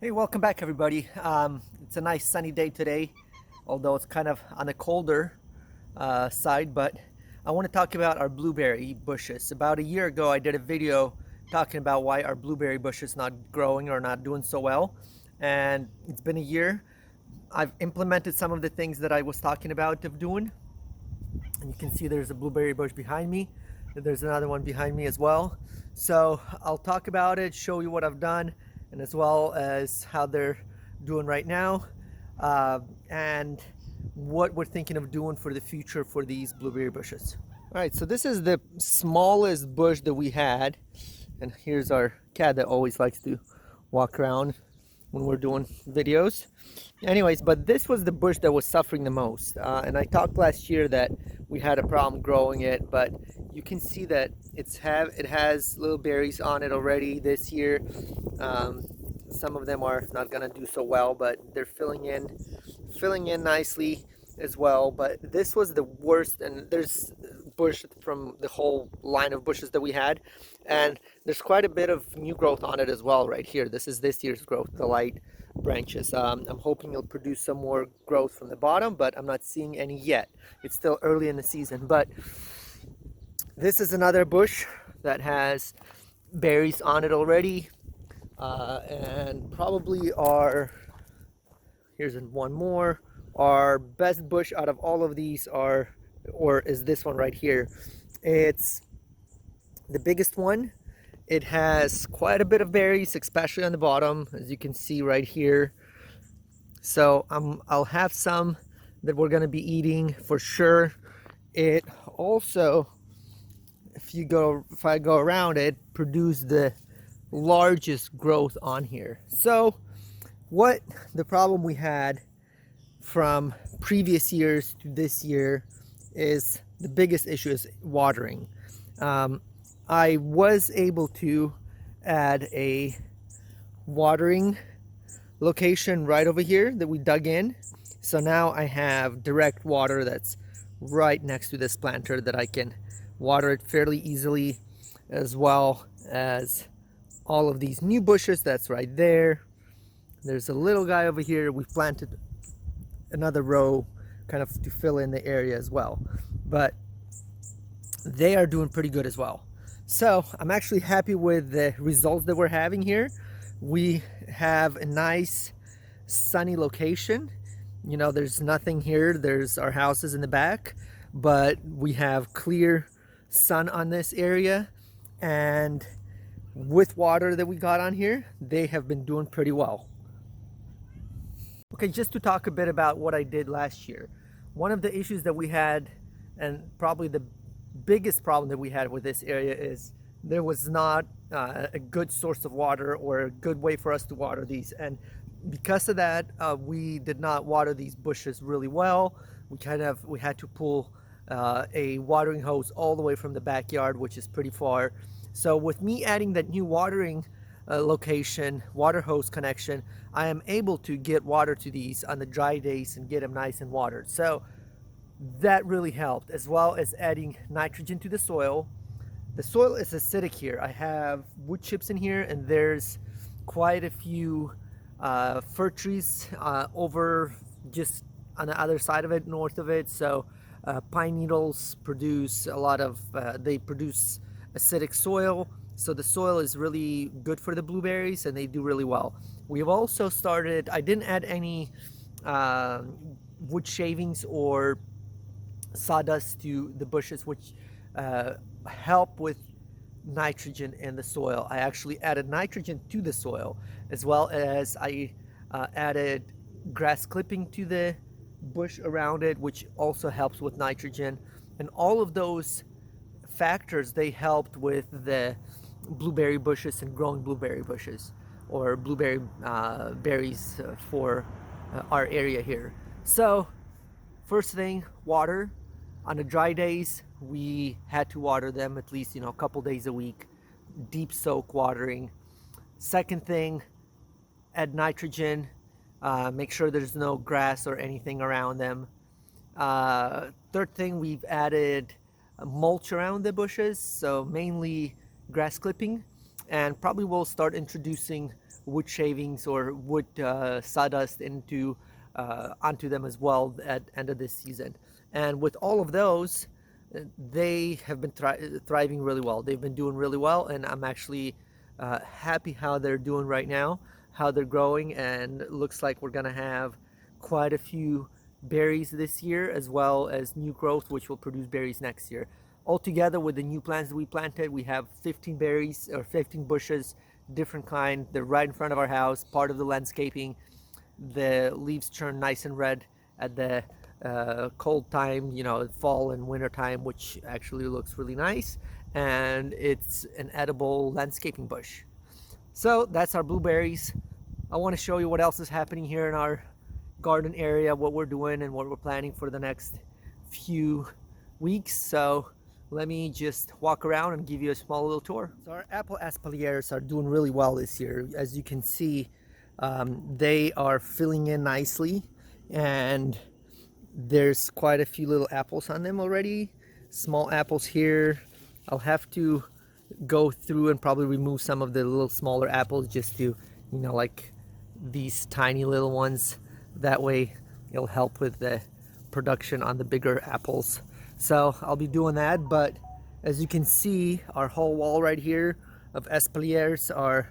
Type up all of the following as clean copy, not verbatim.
Hey, welcome back everybody. It's a nice sunny day today, although it's kind of on the colder side, but I want to talk about our blueberry bushes. About a year ago, I did a video talking about why our blueberry bush is not growing or not doing so well. And it's been a year. I've implemented some of the things that I was talking about of doing. And you can see there's a blueberry bush behind me. There's another one behind me as well. So I'll talk about it, show you what I've done, and as well as how they're doing right now, and what we're thinking of doing for the future for these blueberry bushes. All right, so this is the smallest bush that we had, and here's our cat that always likes to walk around when we're doing videos. Anyways, but this was the bush that was suffering the most, and I talked last year that we had a problem growing it, but you can see that it has little berries on it already this year. Some of them are not gonna do so well, but they're filling in nicely as well. But this was the worst, and there's bush from the whole line of bushes that we had, and there's quite a bit of new growth on it as well right here. This is this year's growth, the light branches. I'm hoping it'll produce some more growth from the bottom, but I'm not seeing any yet. It's still early in the season. But this is another bush that has berries on it already, and probably here's one more. Our best bush out of all of these is this one right here. It's the biggest one. It has quite a bit of berries, especially on the bottom, as you can see right here. So I'll have some that we're gonna be eating for sure. It also, if I go around it, produced the largest growth on here. So what the problem we had from previous years to this year is the biggest issue is watering. I was able to add a watering location right over here that we dug in. So now I have direct water that's right next to this planter that I can water it fairly easily, as well as all of these new bushes that's right there. There's a little guy over here. We've planted another row kind of to fill in the area as well, but they are doing pretty good as well. So I'm actually happy with the results that we're having here. We have a nice sunny location. You know, there's nothing here. There's our houses in the back, but we have clear sun on this area, and with water that we got on here, they have been doing pretty well. Okay, just to talk a bit about what I did last year. One of the issues that we had, and probably the biggest problem that we had with this area, is there was not a good source of water or a good way for us to water these. And because of that, we did not water these bushes really well. We had to pull a watering hose all the way from the backyard, which is pretty far. So with me adding that new watering location, water hose connection, I am able to get water to these on the dry days and get them nice and watered. So that really helped, as well as adding nitrogen to the soil. The soil is acidic here. I have wood chips in here, and there's quite a few fir trees over just on the other side of it, north of it. So pine needles produce a lot of, they produce acidic soil. So the soil is really good for the blueberries, and they do really well. We've also started, I didn't add any wood shavings or sawdust to the bushes, which help with nitrogen in the soil. I actually added nitrogen to the soil, as well as I added grass clipping to the bush around it, which also helps with nitrogen. And all of those factors, they helped with the blueberry bushes and growing blueberry bushes, or blueberry berries for our area here. So first thing, water. On the dry days, we had to water them at least, a couple days a week, deep soak watering. Second thing, add nitrogen. Make sure there's no grass or anything around them. Third thing, we've added mulch around the bushes, so mainly grass clipping, and probably we'll start introducing wood shavings or wood sawdust onto them as well at end of this season. And with all of those, they have been thriving really well. They've been doing really well, and I'm actually happy how they're doing right now, how they're growing, and it looks like we're gonna have quite a few berries this year, as well as new growth, which will produce berries next year. Altogether, with the new plants that we planted, we have 15 berries or 15 bushes, different kind. They're right in front of our house, part of the landscaping. The leaves turn nice and red at the cold time, you know, fall and winter time, which actually looks really nice. And it's an edible landscaping bush. So that's our blueberries. I want to show you what else is happening here in our garden area, what we're doing and what we're planning for the next few weeks. So let me just walk around and give you a small little tour. So our apple espaliers are doing really well this year. As you can see, they are filling in nicely, and there's quite a few little apples on them already. Small apples here. I'll have to go through and probably remove some of the little smaller apples just to, you know, like these tiny little ones. That way it'll help with the production on the bigger apples. So I'll be doing that, but as you can see, our whole wall right here of espaliers are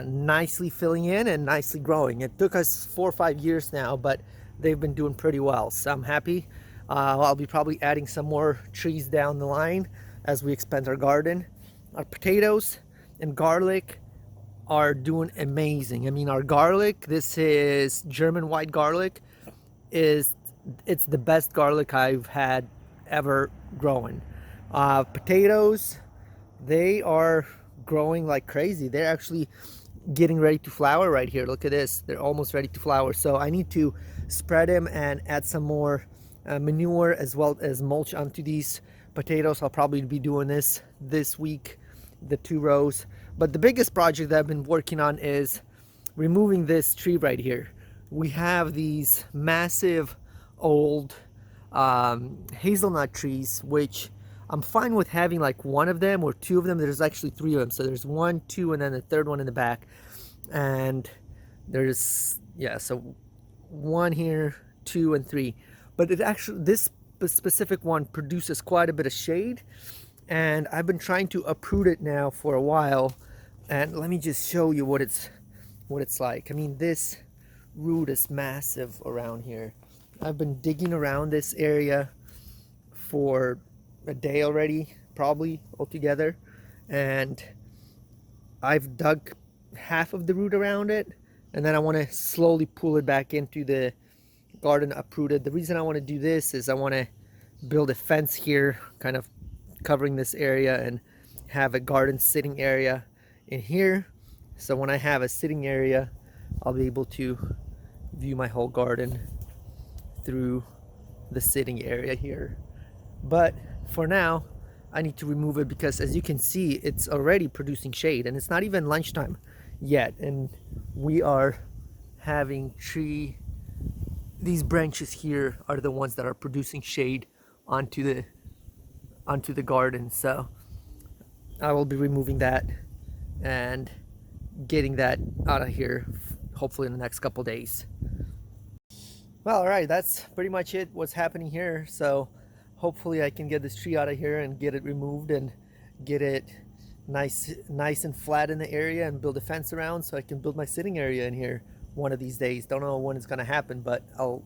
nicely filling in and nicely growing. It took us 4 or 5 years now, but they've been doing pretty well, so I'm happy. I'll be probably adding some more trees down the line as we expand our garden. Our potatoes and garlic are doing amazing. I mean, our garlic, this is German white garlic, it's the best garlic I've had ever growing. Potatoes, they are growing like crazy. They're actually getting ready to flower right here. Look at this, they're almost ready to flower. So I need to spread them and add some more manure as well as mulch onto these potatoes. I'll probably be doing this week, the 2 rows. But the biggest project that I've been working on is removing this tree right here. We have these massive old hazelnut trees, which I'm fine with having like one of them or 2 of them. There's actually 3 of them. So there's 1, 2, and then the third one in the back. And there's, yeah, so 1 here, 2, and 3. But it actually, this specific one produces quite a bit of shade. And I've been trying to uproot it now for a while. And let me just show you what it's like. I mean, this root is massive around here. I've been digging around this area for a day already, probably altogether, and I've dug half of the root around it, and then I want to slowly pull it back into the garden uprooted. The reason I want to do this is I want to build a fence here, kind of covering this area, and have a garden sitting area in here. So when I have a sitting area, I'll be able to view my whole garden through the sitting area here. But for now, I need to remove it because, as you can see, it's already producing shade, and it's not even lunchtime yet, and we are having these branches here are the ones that are producing shade onto the garden. So I will be removing that and getting that out of here hopefully in the next couple days. Well, all right, that's pretty much it, what's happening here. So hopefully I can get this tree out of here and get it removed and get it nice and flat in the area and build a fence around so I can build my sitting area in here one of these days. Don't know when it's gonna happen, but I'll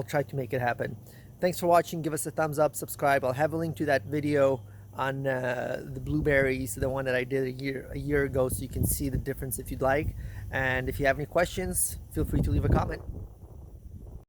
try to make it happen. Thanks for watching. Give us a thumbs up, subscribe. I'll have a link to that video on the blueberries, the one that I did a year ago, so you can see the difference if you'd like. And if you have any questions, feel free to leave a comment.